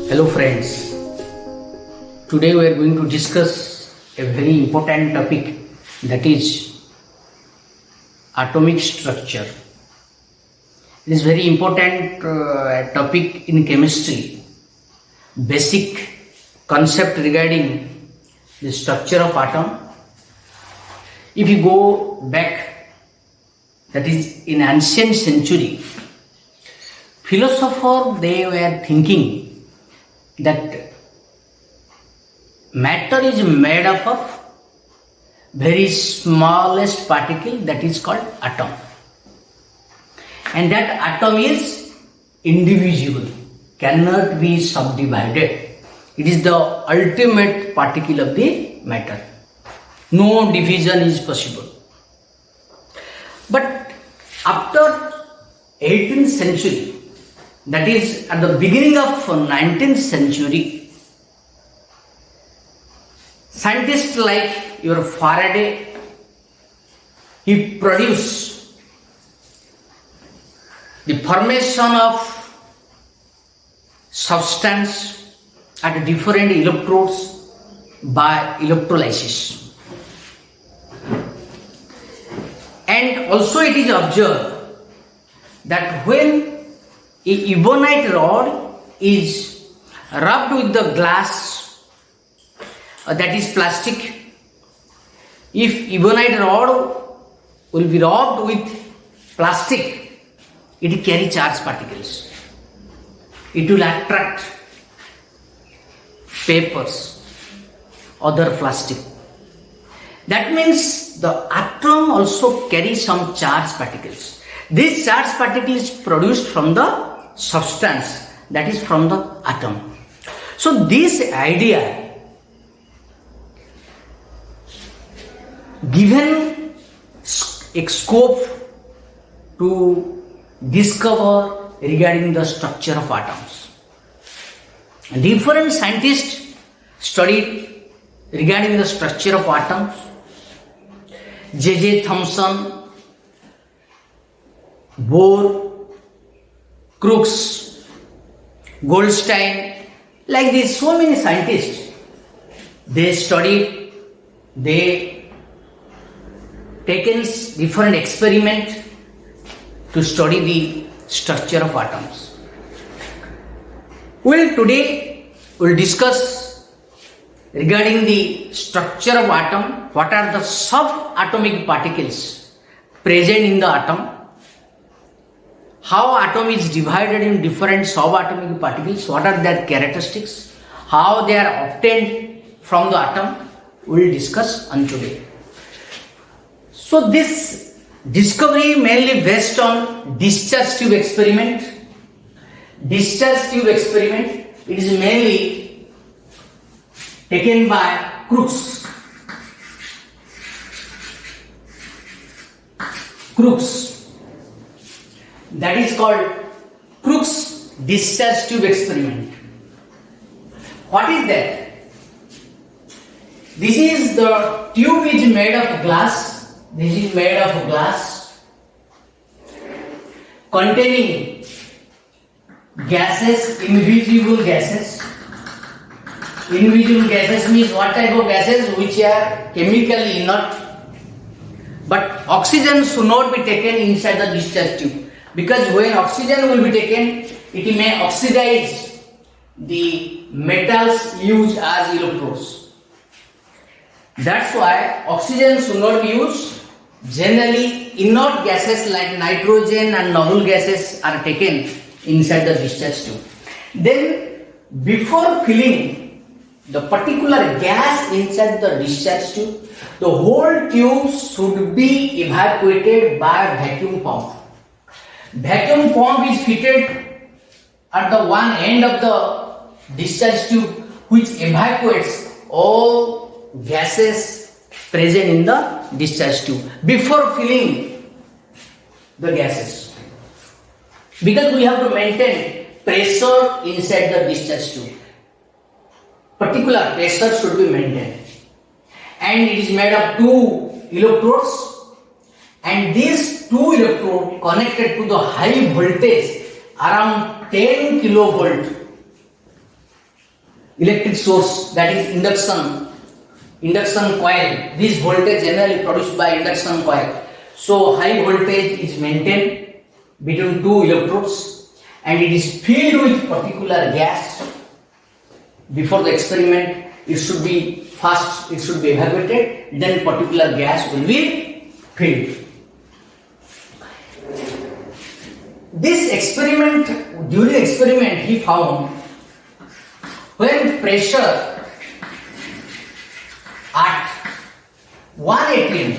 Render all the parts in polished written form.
Hello friends, today we are going to discuss a very important topic, that is atomic structure. It is very important topic in chemistry, basic concept regarding the structure of atom. If you go back, that is in ancient century, philosophers they were thinking that matter is made up of very smallest particle, that is called atom, and that atom is indivisible, cannot be subdivided. It is the ultimate particle of the matter. No division is possible. But after 18th century, that is at the beginning of 19th century, scientists like your Faraday, he produced the formation of substance at different electrodes by electrolysis. And also it is observed that when a ebonite rod is rubbed with the glass, that is plastic. If ebonite rod will be rubbed with plastic, it carry charged particles. It will attract papers, other plastic. That means the atom also carries some charged particles. These charged particles produced from the substance, that is from the atom. So this idea given a scope to discover regarding the structure of atoms. Different scientists studied regarding the structure of atoms. J.J. Thomson, Bohr, Crookes, Goldstein, like this, so many scientists, they studied, they taken different experiment to study the structure of atoms. Well, today we'll discuss regarding the structure of atom, what are the subatomic particles present in the atom, how atom is divided in different subatomic particles, what are their characteristics, how they are obtained from the atom, we will discuss on today. So this discovery mainly based on discharge tube experiment. Discharge tube experiment, it is mainly taken by Crookes. That is called Crookes discharge tube experiment. What is that? This is the tube is made of glass. This is made of glass containing gases, invisible gases. Invisible gases means what type of gases? Which are chemically inert. But oxygen should not be taken inside the discharge tube, because when oxygen will be taken, it may oxidize the metals used as electrodes. That's why oxygen should not be used. Generally, inert gases like nitrogen and noble gases are taken inside the discharge tube. Then, before filling the particular gas inside the discharge tube, the whole tube should be evacuated by vacuum pump. Vacuum pump is fitted at the one end of the discharge tube, which evacuates all gases present in the discharge tube before filling the gases. Because we have to maintain pressure inside the discharge tube. Particular pressure should be maintained. And it is made of two electrodes, and these two electrodes connected to the high voltage around 10 kilovolt electric source, that is induction coil. This voltage generally produced by induction coil. So high voltage is maintained between two electrodes and it is filled with particular gas. Before the experiment, it should be first, it should be evaporated, then particular gas will be filled. This experiment, during experiment he found when pressure at 1 atm,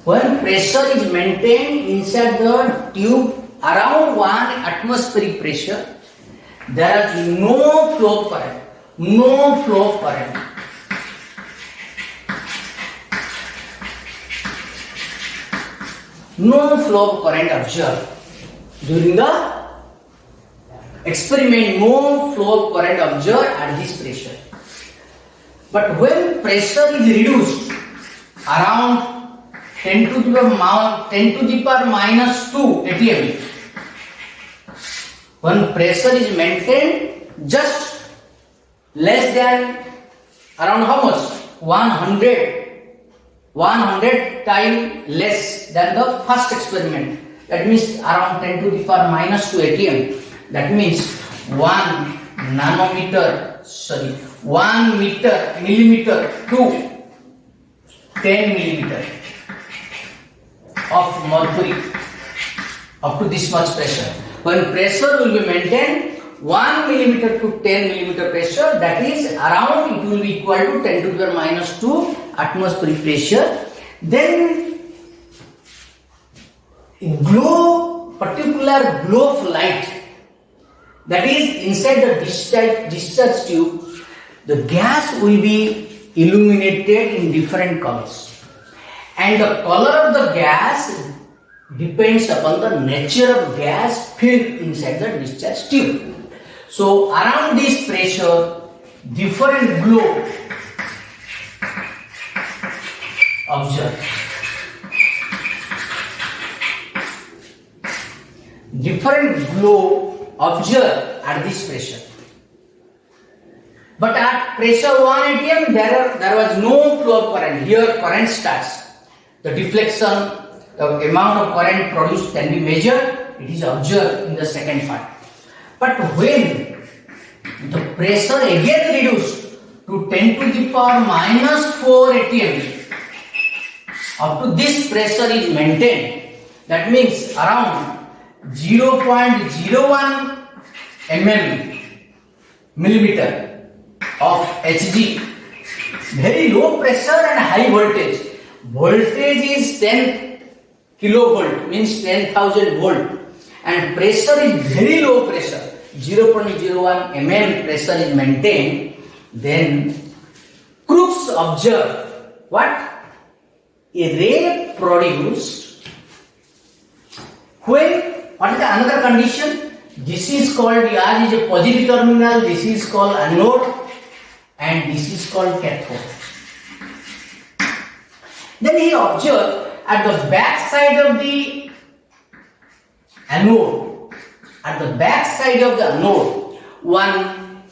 when pressure is maintained inside the tube around 1 atmospheric pressure, there is no flow of current. No flow of current. No flow of current observed during the experiment. No flow of current observed at this pressure. But when pressure is reduced around 10 to the power minus 2 atm, when pressure is maintained just less than around how much? 100 times less than the first experiment. That means around 10 to the power minus 2 atm. That means 1 millimeter to 10 millimeter of mercury up to this much pressure. When pressure will be maintained 1 millimeter to 10 millimeter pressure, that is around, it will be equal to 10 to the power minus 2 atmospheric pressure. Then particular glow of light, that is inside the discharge tube, the gas will be illuminated in different colors, and the color of the gas depends upon the nature of gas filled inside the discharge tube. So around this pressure, different glow observed. Different glow observed at this pressure. But at pressure 1 atm, there was no flow of current. Here current starts. The deflection, the amount of current produced can be measured. It is observed in the second part. But when the pressure again reduced to 10 to the power minus 4 atm, up to this pressure is maintained. That means around 0.01 millimeter of Hg. Very low pressure and high voltage. Voltage is 10 kilovolt, means 10,000 volt, and pressure is very low pressure, 0.01 mm pressure is maintained. Then Crookes observed what? A ray produced when, what is the another condition? This is called, as is a positive terminal, this is called anode, and this is called cathode. Then he observed at the back side of the anode, one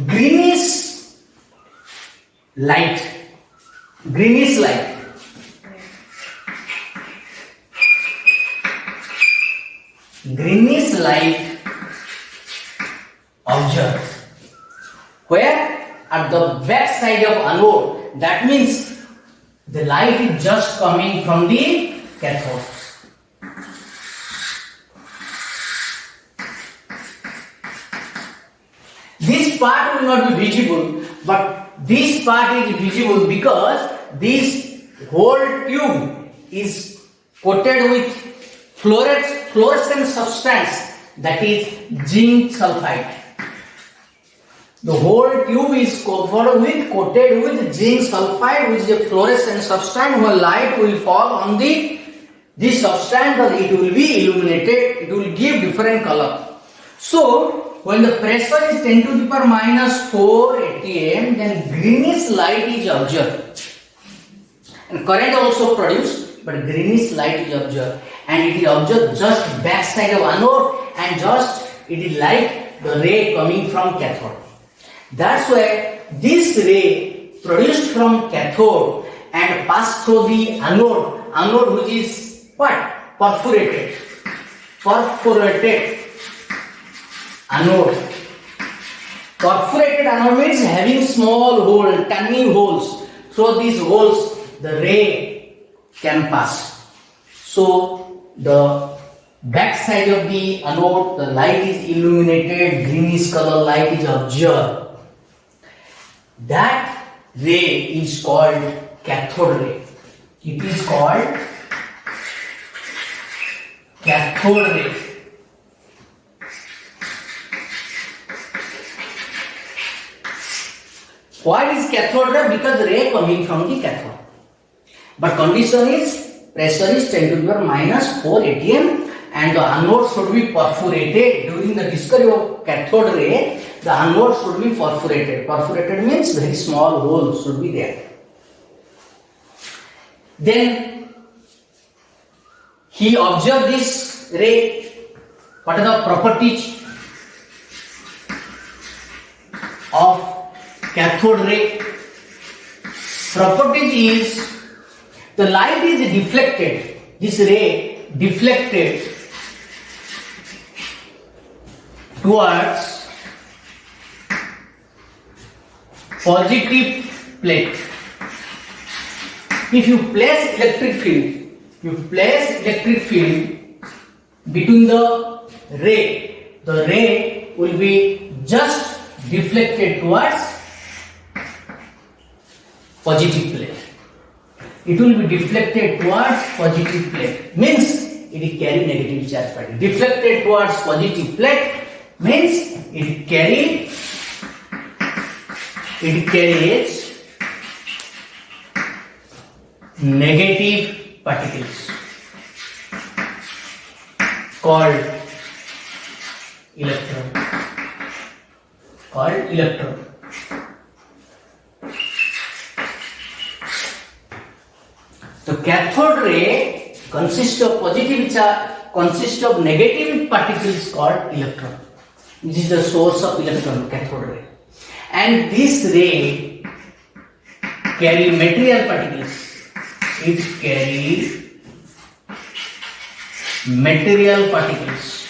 greenish light observed. Where? At the back side of anode. That means the light is just coming from the cathode. This part will not be visible, but this part is visible because this whole tube is coated with fluorescent substance, that is zinc sulfide. The whole tube is coated with zinc sulfide, which is a fluorescent substance. When light will fall on this substance, it will be illuminated, it will give different color. So when the pressure is 10 to the power minus 4 atm, then greenish light is observed. And current also produced, but greenish light is observed. and it is observed just back side of anode, and just it is like the ray coming from cathode. That's why this ray produced from cathode and passed through the anode which is what? Perforated anode. Perforated anode means having small hole, tiny holes. Through these holes the ray can pass. So the back side of the anode, the light is illuminated, greenish color light is observed. That ray is called cathode ray. It is called cathode ray. Why is cathode ray? Because the ray coming from the cathode. But condition is pressure is 10 to the power minus 4 atm and the anode should be perforated. During the discovery of cathode ray, the anode should be perforated. Perforated means very small hole should be there. Then he observed this ray. What are the properties of cathode ray? Properties is the light is deflected. This ray deflected towards positive plate. If you place electric field between the ray will be just deflected towards positive plate. It will be deflected towards positive plate. Means it will carry negative charge particle. Deflected towards positive plate means it carries negative particles called electron. The cathode ray consists of positive charge, consists of negative particles called electron. This is the source of electron, cathode ray. And this ray carry material particles. It carries material particles.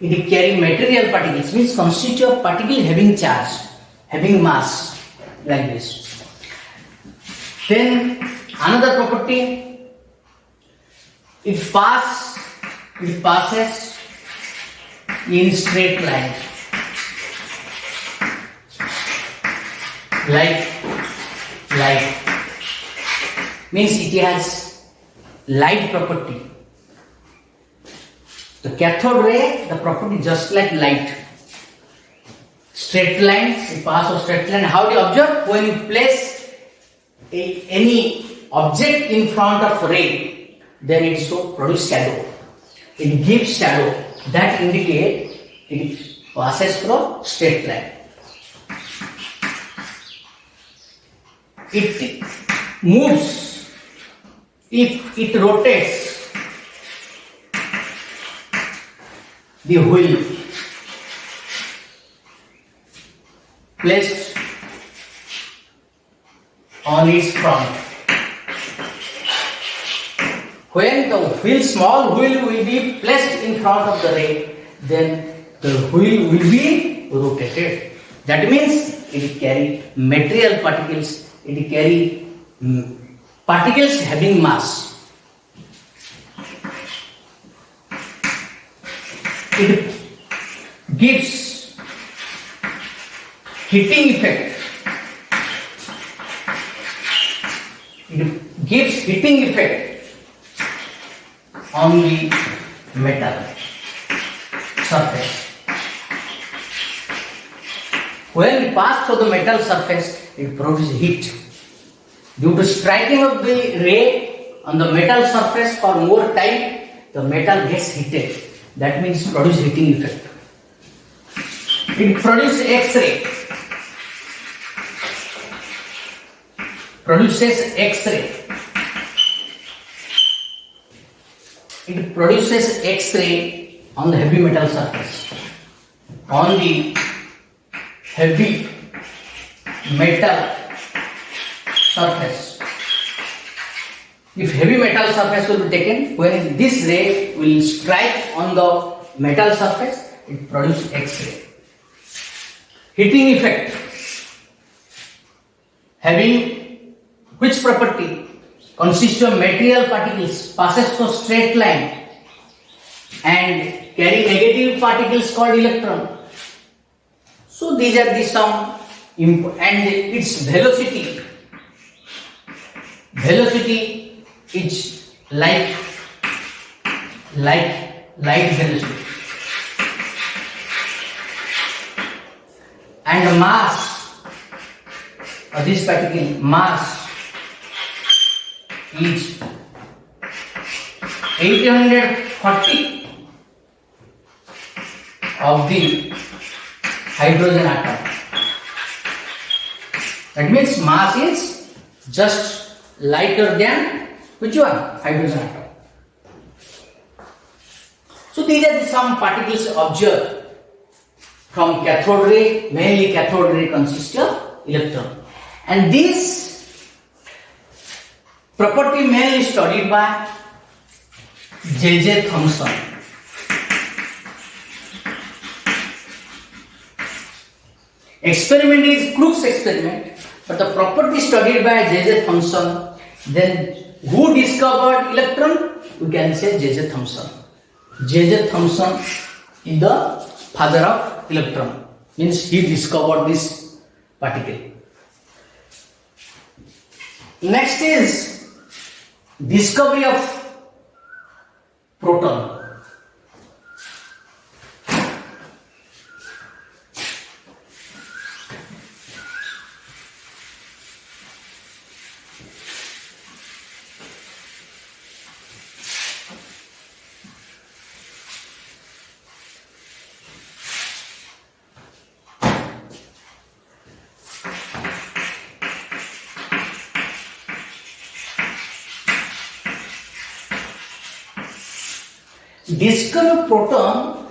It carry material particles means constitute of particle having charge, having mass, like this. Then another property, it passes in straight line, like means it has light property. The cathode ray, the property just like light. Straight line, it passes straight line. How do you observe? When you place any object in front of ray, then it produces shadow. It gives shadow. That indicates it passes through straight line. It moves. If it rotates, the wheel placed on its front. When the wheel, small wheel will be placed in front of the ray, then the wheel will be rotated. That means it will carry material particles, it will carry particles having mass. It gives heating effect. It gives heating effect on the metal surface. When it passes through the metal surface, it produces heat. Due to striking of the ray on the metal surface for more time, the metal gets heated. That means produce heating effect. It produces X-ray. produces X-ray. It produces X-ray on the heavy metal surface. On the heavy metal surface. If heavy metal surface will be taken, when this ray will strike on the metal surface, it produces X-ray. Heating effect. Having which property? Consists of material particles, passes through straight line and carry negative particles called electron. So these are the some and its velocity. Velocity is light velocity. And mass of this particle mass is 840 of the hydrogen atom. That means mass is just lighter than which one? Hydrogen atom. So these are some particles observed from cathode ray. Mainly cathode ray consists of electron, and this property mainly studied by J.J. Thomson. Experiment is Crookes experiment, but the property studied by J.J. Thomson. Then who discovered electron? We can say J.J. Thomson. J.J. Thomson is the father of electron. Means he discovered this particle. Next is discovery of proton. Discovery of proton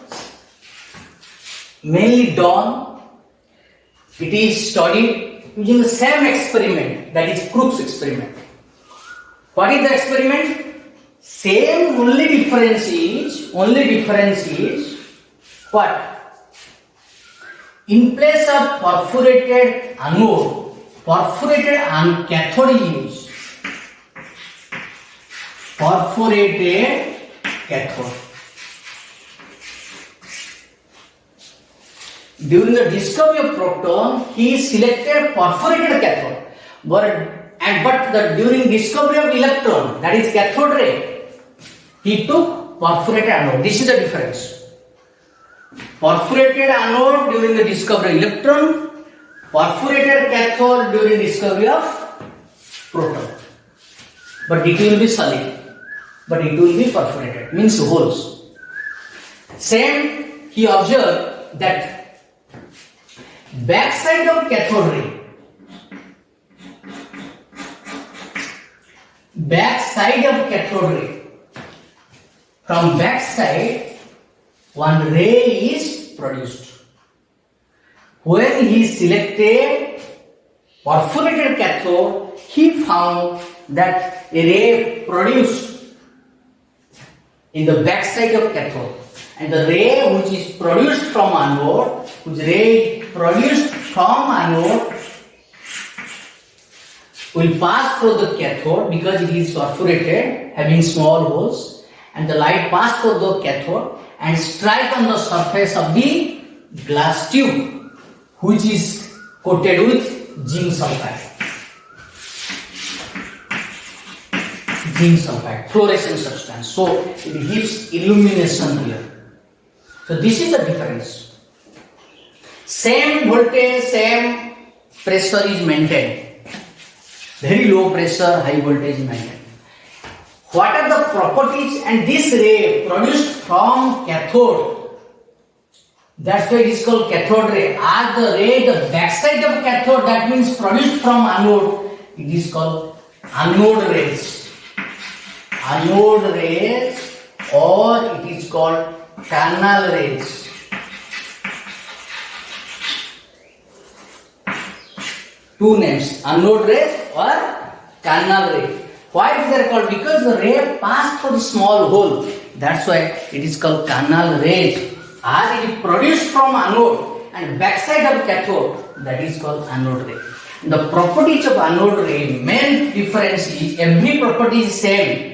mainly done, it is studied using the same experiment, that is Crookes experiment. What is the experiment? Same, only difference is what? In place of perforated anode, perforated cathode is used. Perforated cathode. During the discovery of proton, he selected perforated cathode. But during discovery of electron, that is cathode ray, he took perforated anode. This is the difference. Perforated anode during the discovery of electron, perforated cathode during discovery of proton. But it will be solid. But it will be perforated, means holes. Same, he observed that backside of cathode ray, from backside one ray is produced. When he selected perforated cathode, he found that a ray produced in the backside of cathode, and the ray which is produced from anode, will pass through the cathode because it is perforated, having small holes, and the light pass through the cathode and strike on the surface of the glass tube, which is coated with zinc sulfide. Zinc sulfide, fluorescent substance. So it gives illumination here. So this is the difference. Same voltage, same pressure is maintained. Very low pressure, high voltage is maintained. What are the properties? And this ray produced from cathode, that's why it is called cathode ray. As the ray, the backside of cathode, that means produced from anode, it is called anode rays. Anode rays, or it is called canal rays. Two names, anode rays or canal ray. Why is that called? Because the ray passed through the small hole. That's why it is called canal rays. Or it is produced from anode and backside of cathode. That is called anode ray. The properties of anode ray, main difference is every property is same.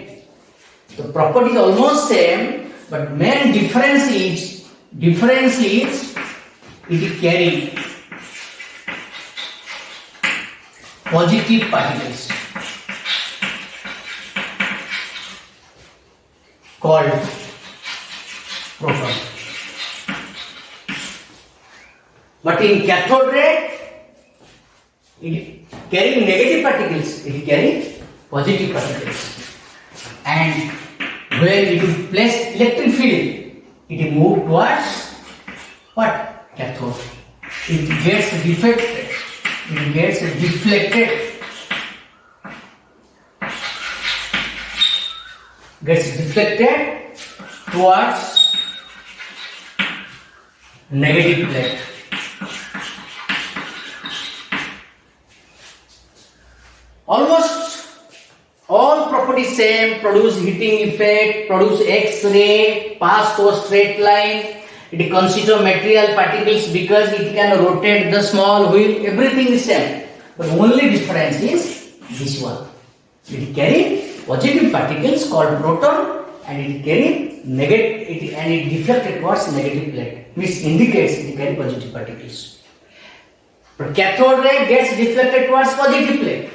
The property is almost same, but main difference is it carry positive particles called proton. But in cathode ray, it carry negative particles, it carry positive particles. And when it is placed electric field, it moves towards what? Cathode. It gets deflected. It gets deflected. Gets deflected towards negative plate. Almost all properties same, produce heating effect, produce X-ray, pass through a straight line. It consists of material particles because it can rotate the small wheel, everything is same. But only difference is this one. It carry positive particles called proton and it carry negative and it deflected towards negative plate, which indicates it carry positive particles. But cathode ray gets deflected towards positive plate.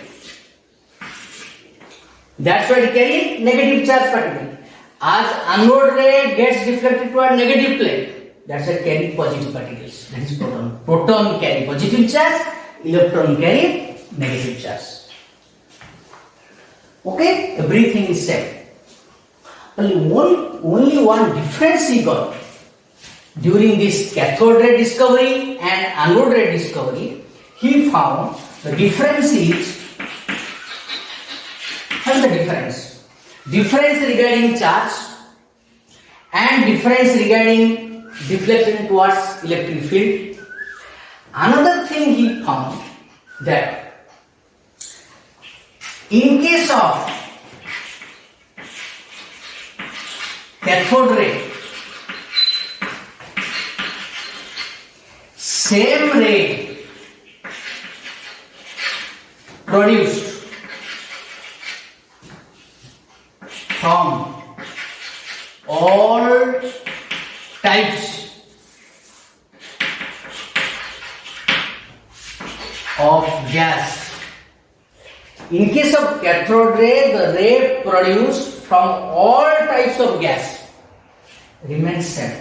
That's why it carry negative charge particle. As anode ray gets deflected toward negative plate, that's why it carry positive particles. That is proton. Proton carry positive charge, electron carry negative charge. Okay, everything is same. Only one difference he got during this cathode ray discovery and anode ray discovery. He found the difference is. What is the difference? Difference regarding charge and difference regarding deflection towards electric field. Another thing he found that in case of cathode ray, same ray produced from all types of gas. In case of cathode ray, the ray produced from all types of gas remains same.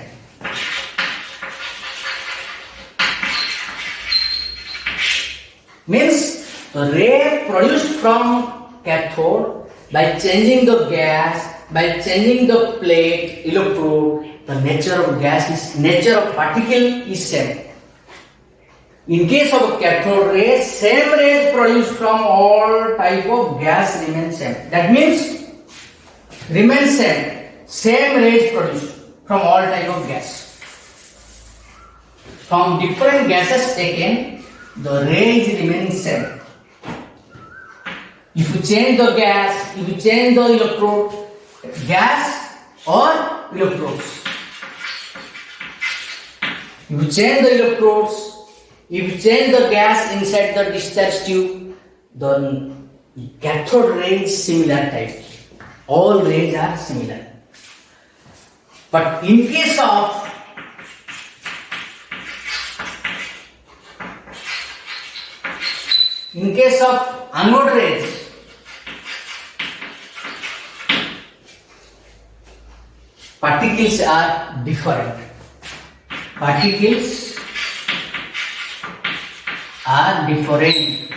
Means the ray produced from cathode, by changing the gas, by changing the plate, electrode, the nature of gas is, nature of particle is same. In case of cathode ray, same rays produced from all type of gas remain same. That means remain same rays produced from all type of gas. From different gases taken, the rays remain same. If you change the gas, if you change the electrode, gas or electrodes. If you change the electrodes, if you change the gas inside the discharge tube, the cathode ray is similar type. All rays are similar. But in case of anode rays, particles are different. Particles are different.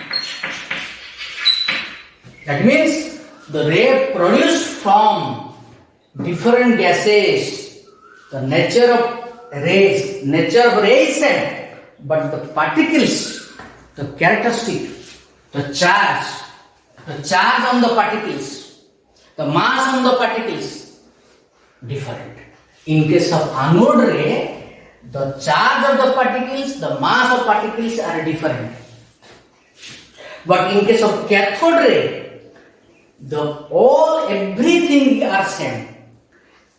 That means the ray produced from different gases, the nature of rays is same, but the particles, the characteristic, the charge The charge on the particles, the mass on the particles, different. In case of anode ray, the charge of the particles, the mass of particles are different. But in case of cathode ray, everything are same.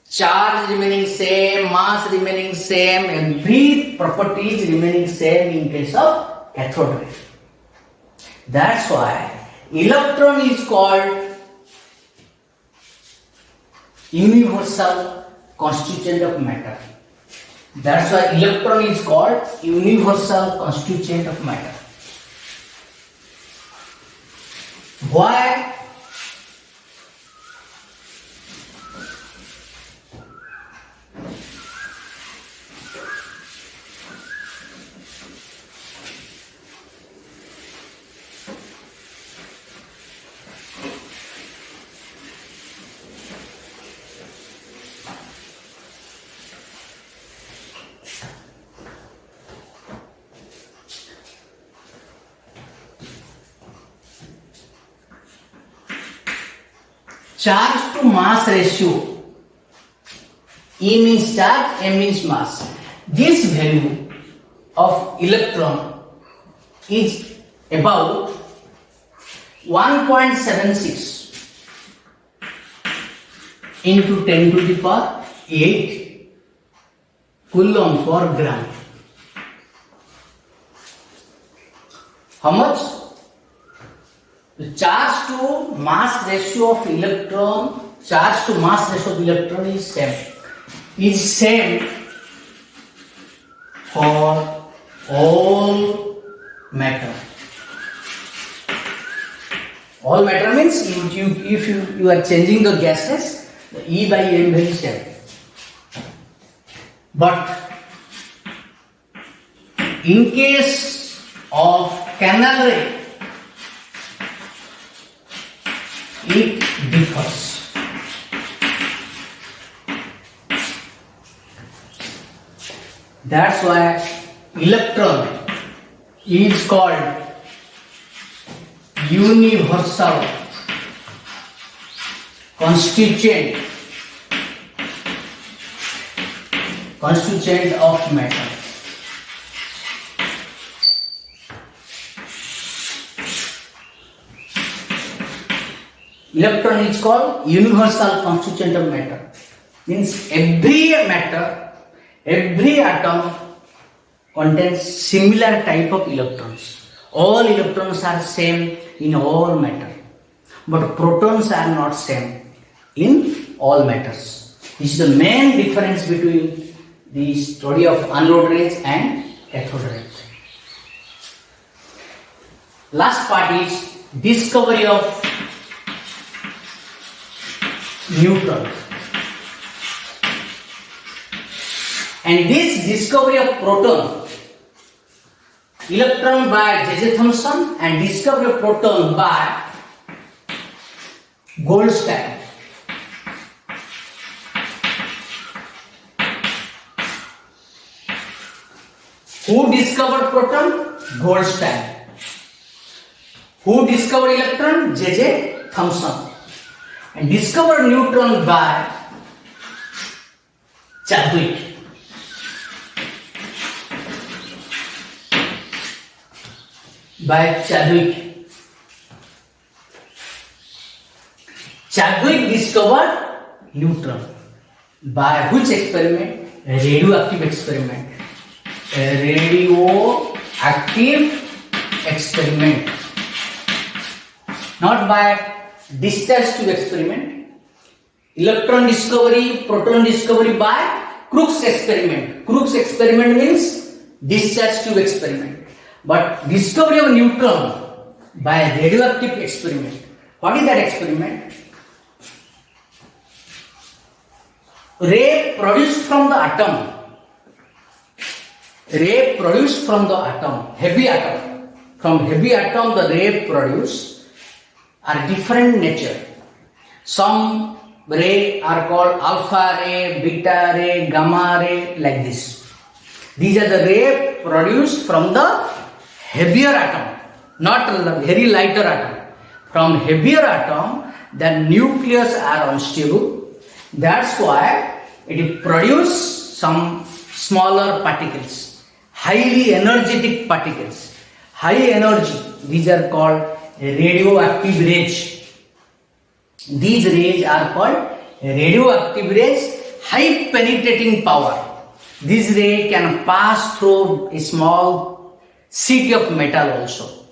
Charge remaining same, mass remaining same, every properties remaining same in case of cathode ray. That's why electron is called universal constituent of matter. That's why electron is called universal constituent of matter. Why? Charge to mass ratio. E means charge, M means mass. This value of electron is about 1.76 into 10 to the power 8 coulomb per gram. How much? The charge to mass ratio of electron, charge to mass ratio of electron is same for all matter. All matter means if you are changing the gases, the E by M will be same. But in case of canal ray, it differs. That's why electron is called universal constituent of matter. Electron is called universal constituent of matter. Means every matter, every atom contains similar type of electrons. All electrons are same in all matter, but protons are not same in all matters. This is the main difference between the study of anode rays and cathode rays. Last part is discovery of neutron. And this discovery of proton, electron by J.J. Thomson and discovery of proton by Goldstein. Who discovered proton? Goldstein. Who discovered electron? J.J. Thomson. And discovered neutron by Chadwick. Chadwick discovered neutron by which experiment? A radioactive experiment. A radioactive experiment. Not by discharge tube experiment. Electron discovery, proton discovery by Crookes experiment. Crookes experiment means discharge tube experiment. But discovery of neutron by a radioactive experiment. What is that experiment? Ray produced from the atom. Ray produced from the atom, heavy atom. From heavy atom the ray produced are different nature. Some ray are called alpha ray, beta ray, gamma ray, like this. These are the ray produced from the heavier atom, not very lighter atom. from heavier atom, the nucleus are unstable. That's why it produce some smaller particles, highly energetic particles, high energy. These are called radioactive rays. These rays are called radioactive rays, high penetrating power. This ray can pass through a small sheet of metal also.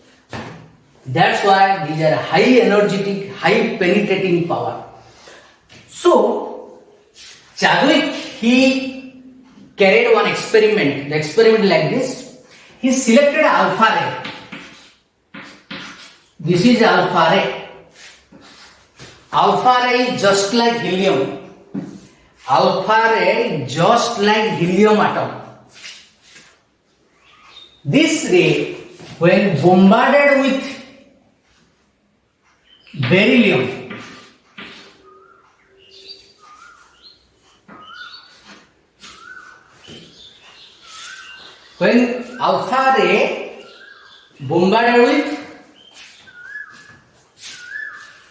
That's why these are high energetic, high penetrating power. So, Chadwick, he carried one experiment. The experiment like this. He selected alpha ray. This is alpha ray. Alpha ray is just like helium. Alpha ray just like helium atom. This ray, when bombarded with beryllium, when alpha ray bombarded with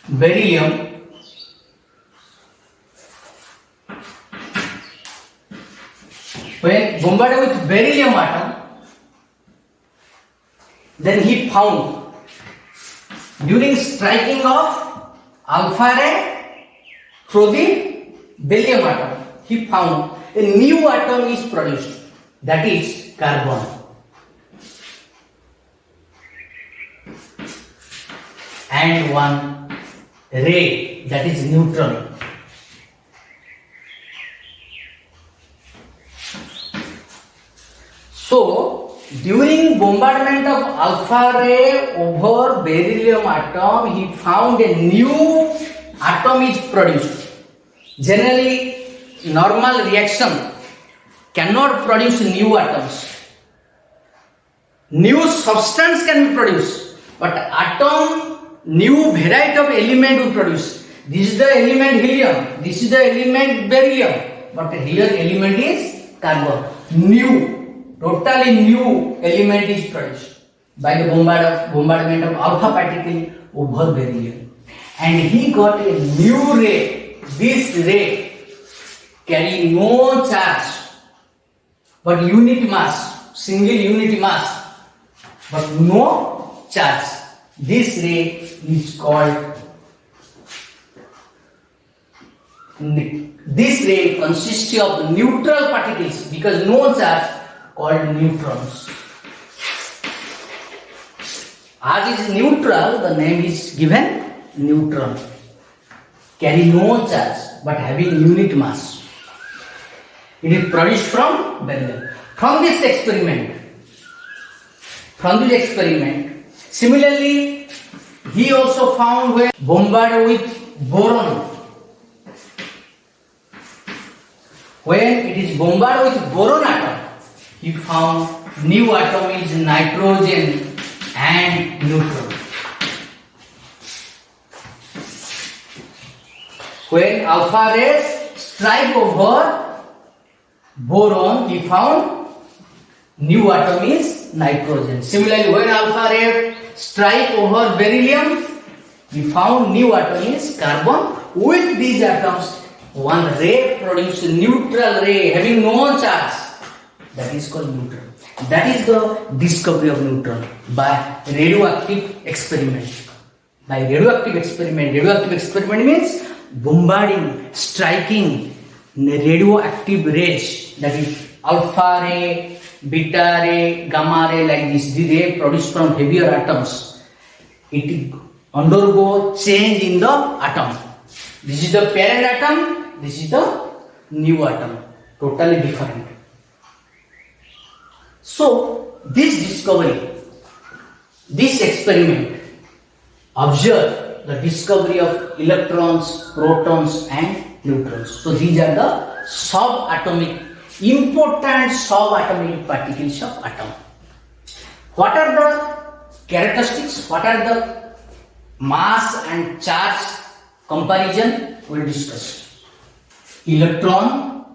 beryllium, when bombarded with beryllium atom, then he found during striking of alpha ray through the beryllium atom, he found a new atom is produced, that is carbon. And one ray, that is neutron. So, during bombardment of alpha ray over beryllium atom, he found a new atom is produced. Generally, normal reaction cannot produce new atoms. New substance can be produced, but atom, new variety of element will produce. This is the element helium, this is the element beryllium, but here element is carbon. New, totally new element is produced by the bombardment of alpha particle over beryllium. And he got a new ray. This ray carry no charge, but unit mass, single unit mass, but no charge. This ray is called, this ray consists of neutral particles because no charge, called neutrons. As is neutral, the name is given neutron. Carry no charge but having unit mass. It is produced from beryllium. From this experiment, similarly, he also found when bombarded with boron. When it is bombarded with boron atom, he found new atom is nitrogen and neutron. When alpha rays strike over boron, he found new atom is nitrogen. Similarly, when alpha ray strike over beryllium, he found new atom is carbon. With these atoms, one ray produces neutral ray having no charge. That is called neutron. That is the discovery of neutron by radioactive experiment. By radioactive experiment means bombarding, striking radioactive rays, that is alpha ray, beta ray, gamma ray, like this. The ray produced from heavier atoms, it undergo change in the atom. This is the parent atom, this is the new atom, totally different. So, this discovery, this experiment, observe the discovery of electrons, protons and neutrons. So, these are the subatomic, important subatomic particles of atom. What are the characteristics? What are the mass and charge comparison? We will discuss. Electron,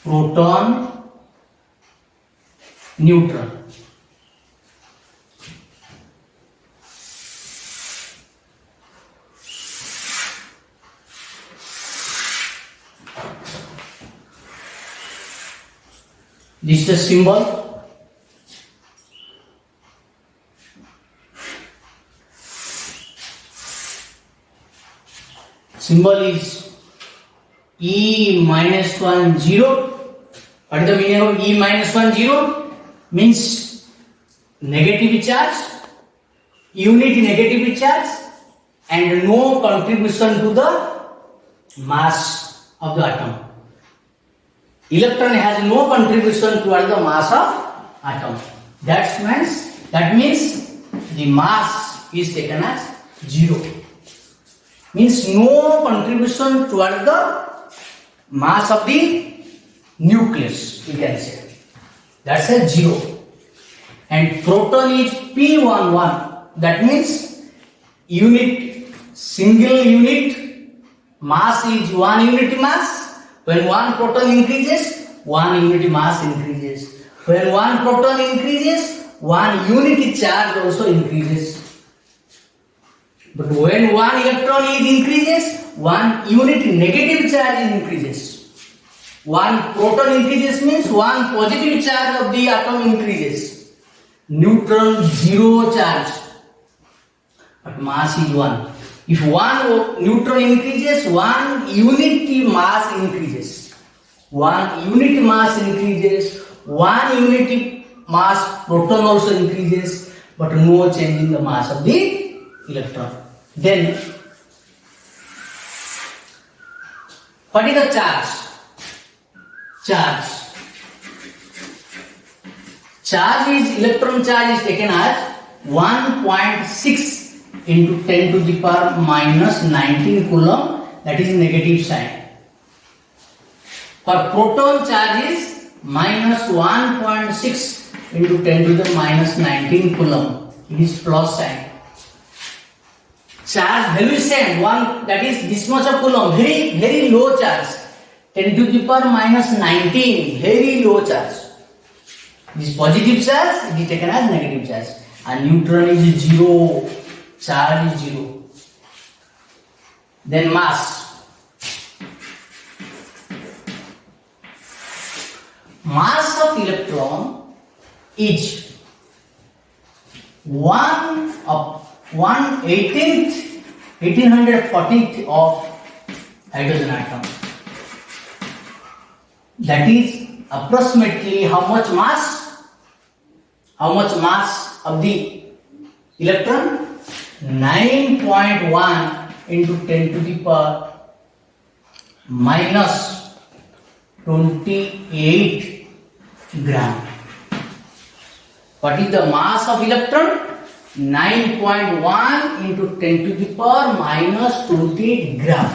proton, neutron. This is the symbol. Symbol is E minus 1 0. What is the meaning of E minus 1 0? Means negative charge, unit negative charge, and no contribution to the mass of the atom. Electron has no contribution towards the mass of atom. That means the mass is taken as 0. Means no contribution towards the mass of the nucleus, you can say. That's a 0. And proton is P11. That means single unit mass is 1 unit mass. When 1 proton increases, 1 unit mass increases. When 1 proton increases, 1 unit charge also increases. But when 1 electron increases, 1 unit negative charge increases. 1 proton increases means 1 positive charge of the atom increases. Neutron 0 charge, but mass is 1. If 1 neutron increases, 1 unit mass increases. 1 unit mass increases, 1 unit mass proton also increases, but no change in the mass of the electron. Then, what is the charge? Charge is, electron charge is taken as 1.6 into 10 to the power minus 19 coulomb, that is negative sign. For proton charge is minus 1.6 into 10 to the minus 19 coulomb, it is plus sign. Charge value is same, 1, that is this much of coulomb, very low charge, 10 to the power minus 19, very low charge. This positive charge is taken as negative charge, and neutron is 0, charge is 0. Then mass. Mass of electron is 1840th of hydrogen atom. That is approximately how much mass? How much mass of the electron? 9.1 into 10 to the power minus 28 gram. What is the mass of electron? 9.1 into 10 to the power minus 28 gram,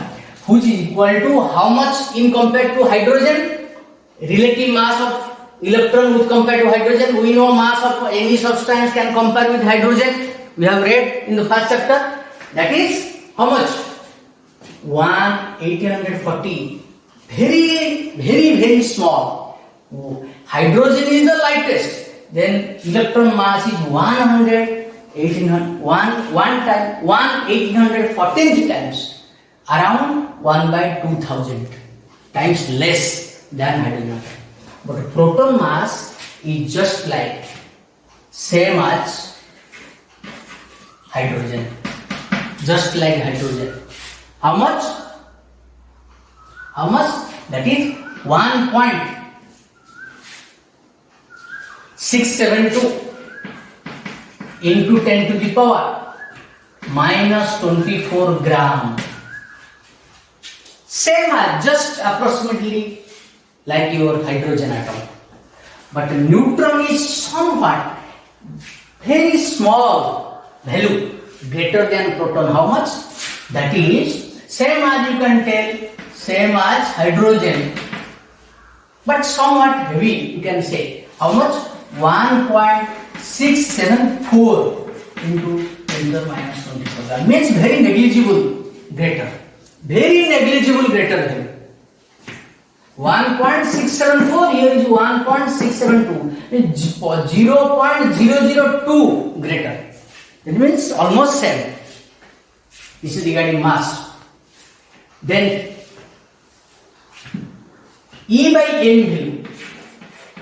which is equal to how much in compared to hydrogen? Relative mass of electron with compared to hydrogen. We know mass of any substance can compare with hydrogen. We have read in the first chapter. That is how much? 1840. Very small. Hydrogen is the lightest. Then electron mass is 1840 times, around 1 by 2000 times less than hydrogen. But proton mass is just like same as hydrogen. Just like hydrogen. How much? That is 1.672 into 10 to the power minus 24 gram. Same as, just approximately like your hydrogen atom. But neutron is somewhat very small value, greater than proton. How much? That is same as, you can tell, same as hydrogen, but somewhat heavy, you can say. How much? 1.674 into 10 to the minus 24. That means very negligible greater. Very negligible greater value. 1.674, here is 1.672. 0.002 greater. It means almost same. This is regarding mass. Then E by m value.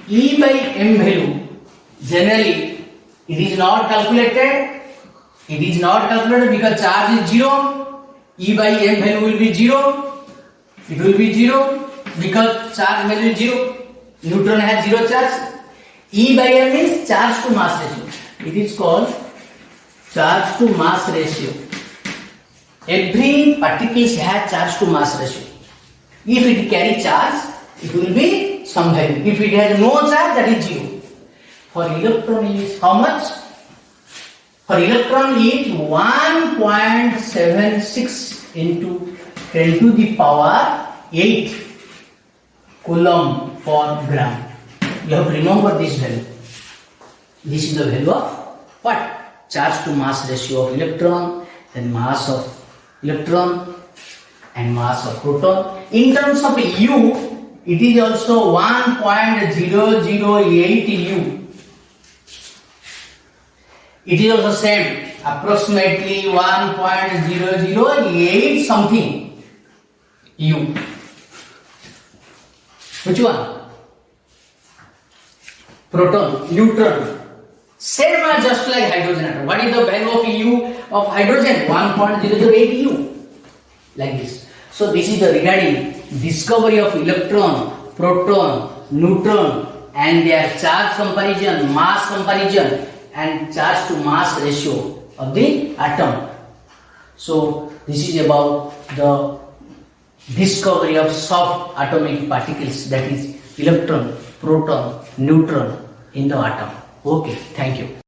E by m value, generally it is not calculated. It is not calculated because charge is 0. E by m value will be 0. It will be 0 because charge value is 0. Neutron has 0 charge. E by m is charge to mass ratio. It is called charge to mass ratio. Every particles has charge to mass ratio. If it carry charge, it will be some value. If it has no charge, that is 0. For electron is how much? For electron is 1.76 into 10 to the power 8 coulomb per gram. You have to remember this value. This is the value of what? Charge to mass ratio of electron, then mass of electron and mass of proton. In terms of U, it is also 1.008 U. It is also same, approximately 1.008 something U. Which one? Proton, neutron. Same as just like hydrogen atom. What is the value of U of hydrogen? 1.008 U. Like this. So this is the regarding discovery of electron, proton, neutron and their charge comparison, mass comparison and charge to mass ratio of the atom. So this is about the discovery of soft atomic particles, that is electron, proton, neutron in the atom. Okay, thank you.